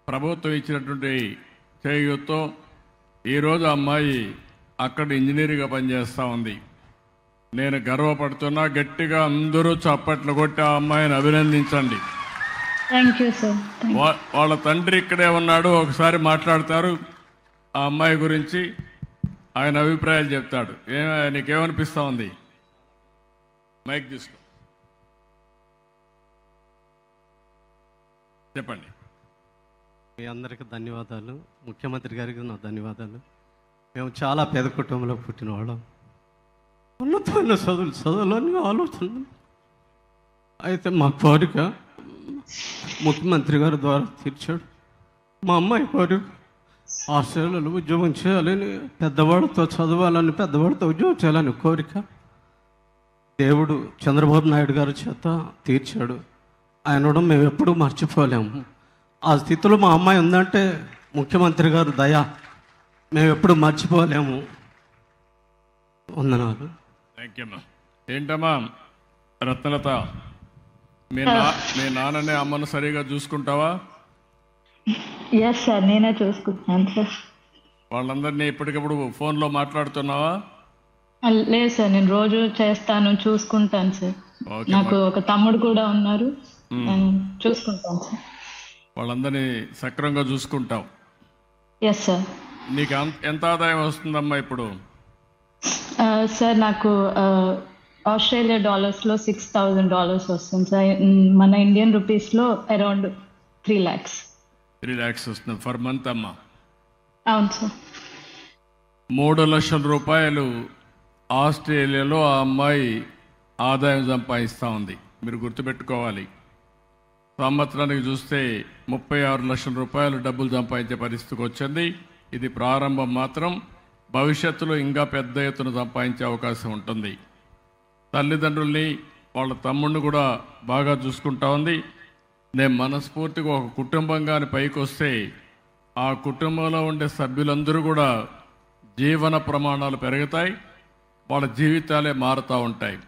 ప్రభుత్వం ఇచ్చినటువంటి చేయూతో ఈరోజు అమ్మాయి అక్కడ ఇంజనీర్గా పనిచేస్తూ ఉంది. నేను గర్వపడుతున్నా. గట్టిగా అందరూ చప్పట్లు కొట్టి ఆ అమ్మాయిని అభినందించండి. Thank you sir. వాళ్ళ తండ్రి ఇక్కడే ఉన్నాడు, ఒకసారి మాట్లాడతారు ఆ అమ్మాయి గురించి, ఆయన అభిప్రాయాలు చెప్తాడు. నీకేమనిపిస్తూ ఉంది? మైక్ తీసుకో, చెప్పండి. మీ అందరికీ ధన్యవాదాలు. ముఖ్యమంత్రి గారికి నా ధన్యవాదాలు. మేము చాలా పేద కుటుంబంలో పుట్టిన వాళ్ళం. ఉన్నతమైన చదువులని ఆలోచన. అయితే మా కోరిక ముఖ్యమంత్రి గారి ద్వారా తీర్చాడు. మా అమ్మాయి కోరిక ఆస్ట్రేలియాలో ఉద్యోగం చేయాలని, పెద్దవాడితో చదవాలని, పెద్దవాడితో ఉద్యోగం చేయాలని కోరిక దేవుడు చంద్రబాబు నాయుడు గారి చేత తీర్చాడు. ఆయన మేము ఎప్పుడూ మర్చిపోలేము. ఆ స్థితిలో మా అమ్మాయి ఉందంటే ముఖ్యమంత్రి గారు దయ మేము ఎప్పుడు మర్చిపోలేము. వందనాలు. థ్యాంక్ యూ అమ్మా. ఏంటమ్మా రత్నలత, మీ నాన్ననే అమ్మను సరిగా చూసుకుంటావా? ఎస్ సార్, నేనే చూసుకుంటున్నాను సార్. వాళ్ళందరినీ ఇప్పటికప్పుడు ఫోన్లో మాట్లాడుతున్నావా? లేదు సార్, నేను రోజు చేస్తాను, చూసుకుంటాను సార్. నాకు ఒక తమ్ముడు కూడా ఉన్నారు, నేను చూసుకుంటాను సార్. వాళ్ళందరినీ సక్రమంగా చూసుకుంటావు? Yes sir. నీకు ఎంత ఆదాయం వస్తుందమ్మా ఇప్పుడు? సార్ నాకు ఆస్ట్రేలియా డాలర్స్లో $6,000 వస్తుంది సార్. మన ఇండియన్ రూపీస్లో అరౌండ్ 3 lakhs. 3 lakhs వస్తుంది ఫర్ మంత్ అమ్మా? అవును సార్. 3 లక్షల రూపాయలు ఆస్ట్రేలియాలో ఆ అమ్మాయి ఆదాయం సంపాదిస్తూ ఉంది. మీరు గుర్తుపెట్టుకోవాలి. సంవత్సరానికి చూస్తే 36 లక్షల రూపాయలు డబ్బులు సంపాదించే పరిస్థితికి వచ్చింది. ఇది ప్రారంభం మాత్రం. భవిష్యత్తులో ఇంకా పెద్ద ఎత్తున సంపాదించే అవకాశం ఉంటుంది. తల్లిదండ్రుల్ని, వాళ్ళ తమ్ముడిని కూడా బాగా చూసుకుంటా ఉంది. నేను మనస్ఫూర్తిగా ఒక కుటుంబంగాని పైకి వస్తే ఆ కుటుంబంలో ఉండే సభ్యులందరూ కూడా జీవన ప్రమాణాలు పెరుగుతాయి, వాళ్ళ జీవితాలే మారుతూ ఉంటాయి.